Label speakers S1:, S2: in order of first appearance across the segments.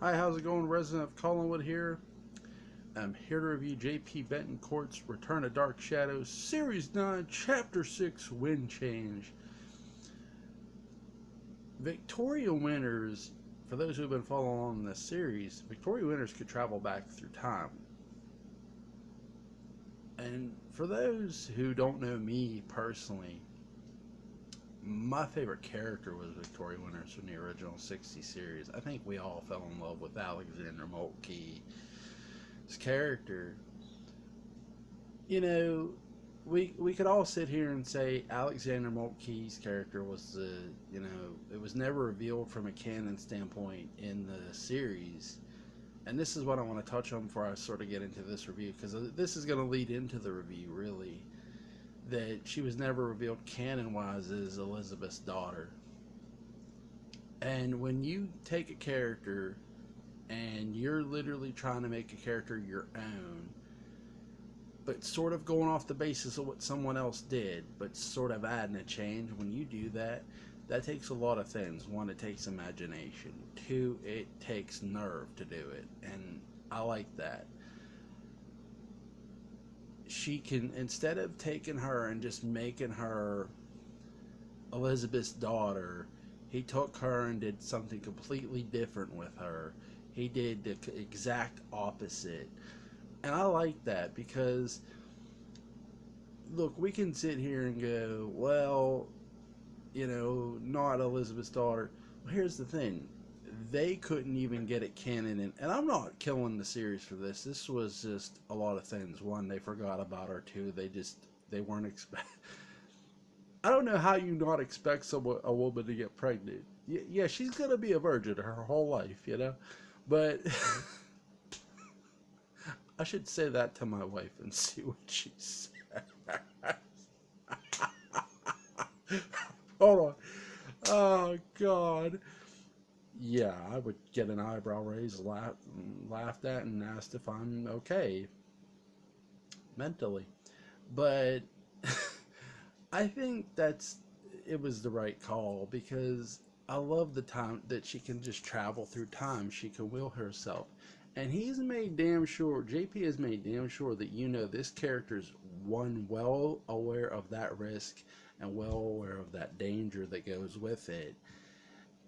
S1: Hi, how's it going? Resident of Collinwood here. I'm here to review J.P. Betancourt's Return of Dark Shadows, Series 9, Chapter 6, Wind Change. Victoria Winters, for those who have been following along in this series, Victoria Winters could travel back through time. And for those who don't know me personally, my favorite character was Victoria Winters from the original 60 series. I think we all fell in love with Alexander Moltke's character. You know, we could all sit here and say Alexander Moltke's character was it was never revealed from a canon standpoint in the series. And this is what I want to touch on before I sort of get into this review, because this is going to lead into the review, really. That she was never revealed canon wise as Elizabeth's daughter. And when you take a character and you're literally trying to make a character your own, but sort of going off the basis of what someone else did, but sort of adding a change. When you do that, that takes a lot of things. One, it takes imagination. Two, it takes nerve to do it, and I like that. She can, instead of taking her and just making her Elizabeth's daughter, he took her and did something completely different with her. He did the exact opposite. And I like that because look, we can sit here and go, well, not Elizabeth's daughter. Well, here's the thing. They couldn't even get it canon, and I'm not killing the series for this. This was just a lot of things. One, they forgot about her. Two, they weren't expect. I don't know how you not expect a woman to get pregnant. Yeah, she's gonna be a virgin her whole life. But I should say that to my wife and see what she says. Hold on. Oh God. Yeah, I would get an eyebrow raised, laughed at, and asked if I'm okay mentally. But I think it was the right call because I love the time that she can just travel through time. She can will herself. And he's made damn sure, JP has made damn sure that this character's one well aware of that risk and well aware of that danger that goes with it.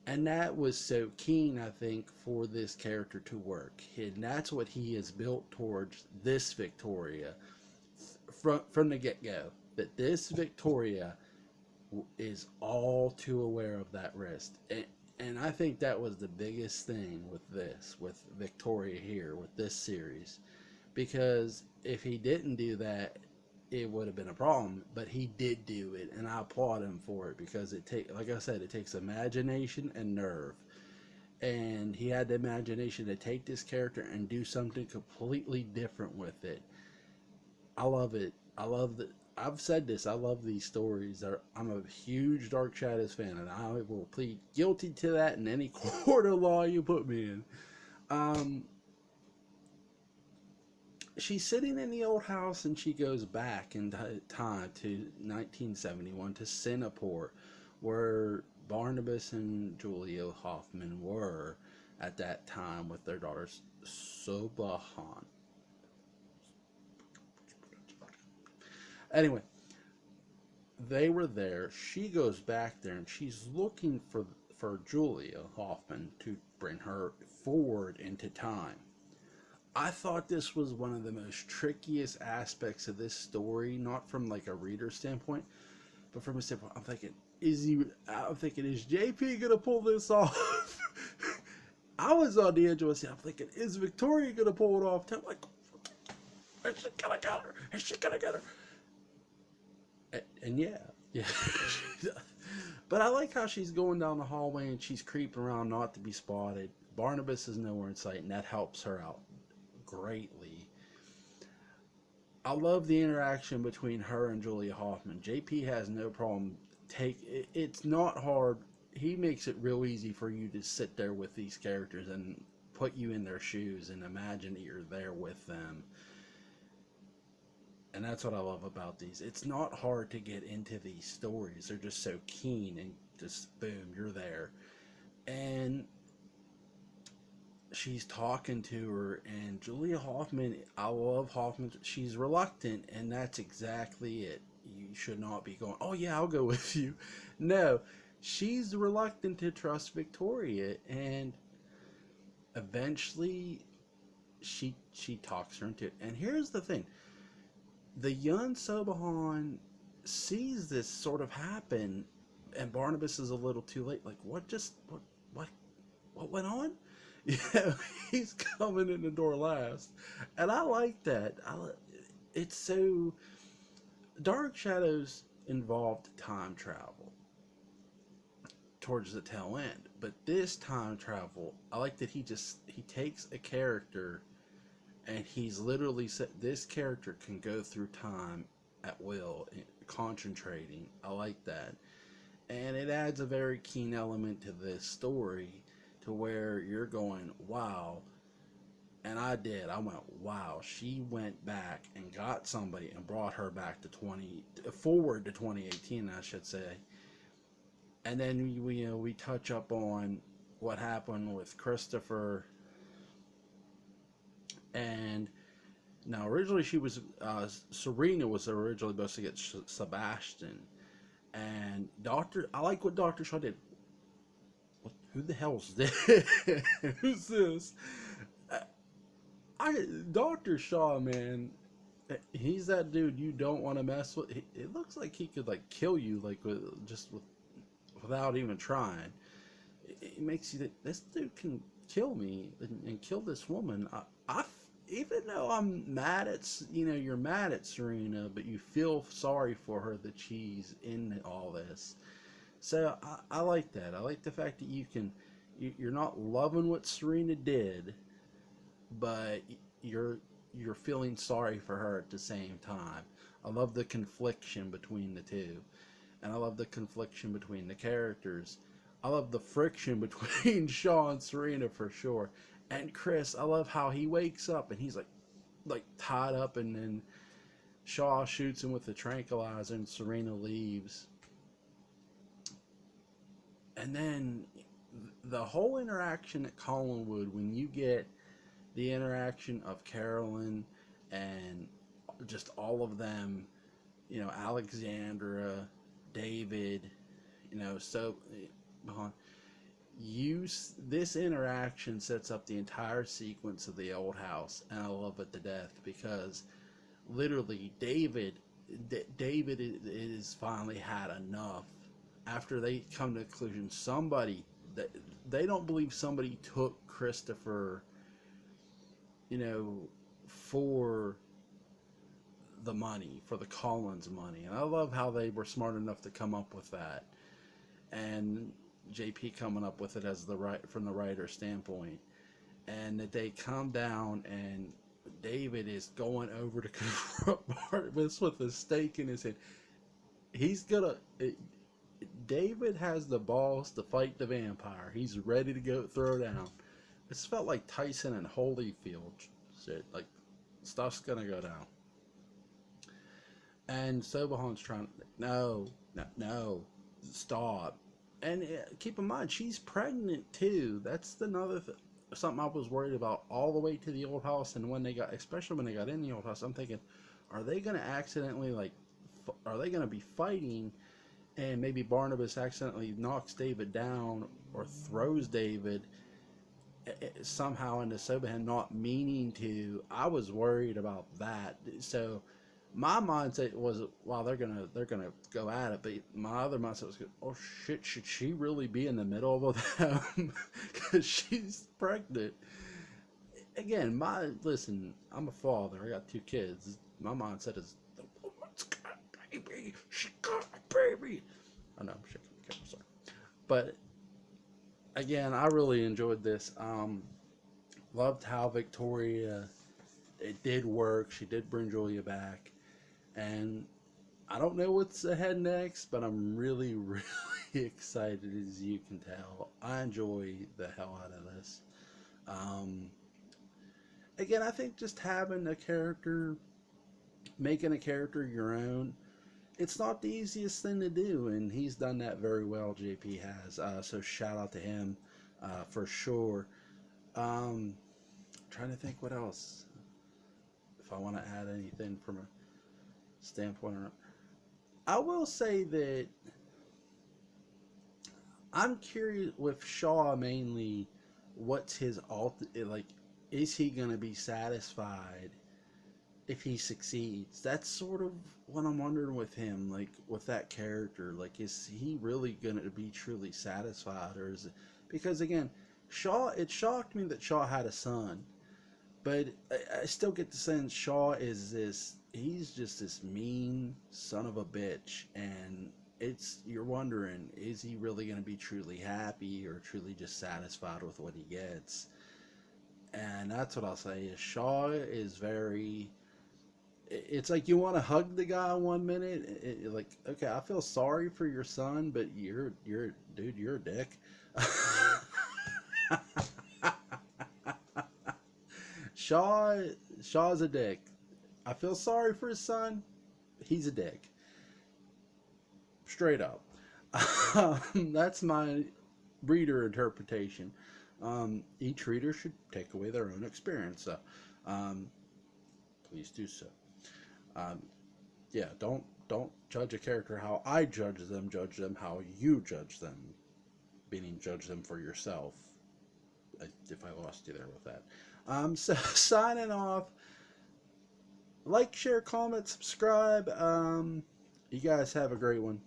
S1: And that was so keen, I think, for this character to work. And that's what he has built towards this Victoria from the get go. That this Victoria is all too aware of that risk. And I think that was the biggest thing with Victoria here, with this series. Because if he didn't do that, it would have been a problem. But he did do it, and I applaud him for it because like I said, it takes imagination and nerve. And he had the imagination to take this character and do something completely different with it. I love it. I love that. I've said this. I love these stories. I'm a huge Dark Shadows fan, and I will plead guilty to that in any court of law you put me in. Um, she's sitting in the old house, and she goes back in time to 1971 to Singapore, where Barnabas and Julia Hoffman were at that time with their daughters Sobahan. Anyway, they were there. She goes back there and she's looking for Julia Hoffman to bring her forward into time. I thought this was one of the most trickiest aspects of this story, not from like a reader standpoint, but from a standpoint, I'm thinking, is JP gonna pull this off? I was on the edge of my seat. I'm thinking, is Victoria gonna pull it off? I'm like, is she gonna get her? Is she gonna get her? And yeah. But I like how she's going down the hallway and she's creeping around not to be spotted. Barnabas is nowhere in sight, and that helps her out greatly. I love the interaction between her and Julia Hoffman. JP has no problem. It's not hard. He makes it real easy for you to sit there with these characters and put you in their shoes and imagine that you're there with them. And that's what I love about these. It's not hard to get into these stories. They're just so keen and just boom, you're there. And she's talking to her, and Julia Hoffman, I love Hoffman. She's reluctant, and that's exactly it. You should not be going, oh yeah, I'll go with you. No, she's reluctant to trust Victoria, and eventually she talks her into it. And here's the thing: the young Sobahan sees this sort of happen, and Barnabas is a little too late. Like, what what went on? Yeah, he's coming in the door last, and I like that. It's so Dark Shadows involved time travel towards the tail end, but this time travel, I like that he takes a character and he's literally said this character can go through time at will, concentrating. I like that, and it adds a very keen element to this story, to where you're going, wow. And I went, wow. She went back and got somebody and brought her back to forward to 2018, I should say. And then we touch up on what happened with Christopher. And now originally she was Serena was originally supposed to get Sebastian, and I like what Dr. Shaw did. Who the hell's this? Who's this? Dr. Shaw, man, he's that dude you don't want to mess with. It looks like he could like kill you, like without even trying. It makes you think this dude can kill me and kill this woman. Even though I'm mad at you're mad at Serena, but you feel sorry for her that she's in all this. So I like that. I like the fact that you're not loving what Serena did, but you're feeling sorry for her at the same time. I love the confliction between the two, and I love the confliction between the characters. I love the friction between Shaw and Serena for sure. And Chris, I love how he wakes up and he's like tied up, and then Shaw shoots him with the tranquilizer, and Serena leaves. And then the whole interaction at Collinwood, when you get the interaction of Carolyn and just all of them, Alexandra, David, so this interaction sets up the entire sequence of the old house, and I love it to death, because literally David is finally had enough. After they come to the conclusion, they don't believe somebody took Christopher, for the money, for the Collins money. And I love how they were smart enough to come up with that, and JP coming up with it from the writer's standpoint, and that they come down and David is going over to confront Barnabas with a stake in his hand. David has the balls to fight the vampire. He's ready to go throw down. This felt like Tyson and Holyfield shit. Like, stuff's gonna go down. And Sobahan's trying, no, stop. And keep in mind, she's pregnant too. That's something I was worried about all the way to the old house. And especially when they got in the old house, I'm thinking, are they going to accidentally, are they going to be fighting, and maybe Barnabas accidentally knocks David down or throws David somehow into Sobahan, not meaning to. I was worried about that. So my mindset was, wow, they're gonna go at it, but my other mindset was, oh shit, should she really be in the middle of them? Because she's pregnant. Again, listen, I'm a father. I got 2 kids. My mindset is, the woman's got a baby. She got a baby. I know I'm shaking the camera, sorry. But again, I really enjoyed this. Loved how Victoria, it did work. She did bring Julia back. And I don't know what's ahead next, but I'm really, really excited, as you can tell. I enjoy the hell out of this. Again, I think just having a character, making a character your own, it's not the easiest thing to do, and he's done that very well, JP has. So shout out to him for sure. Trying to think what else. If I want to add anything from a standpoint or not. I will say that I'm curious with Shaw mainly. What's his like? Is he gonna be satisfied if he succeeds? That's sort of what I'm wondering with him, like with that character. Like, is he really gonna be truly satisfied, or is it because again, Shaw? It shocked me that Shaw had a son, but I still get the sense Shaw is this. He's just this mean son of a bitch, and you're wondering, is he really going to be truly happy or truly just satisfied with what he gets? And that's what I'll say is Shaw is very. It's like you want to hug the guy 1 minute, like okay, I feel sorry for your son, but you're dude, you're a dick. Shaw Shaw's a dick. I feel sorry for his son. He's a dick. Straight up. That's my reader interpretation. Each reader should take away their own experience. So, um, please do so. Um, yeah, don't judge a character how I judge them. Judge them how you judge them. Meaning, judge them for yourself. If I lost you there with that. So signing off. Like, share, comment, subscribe. You guys have a great one.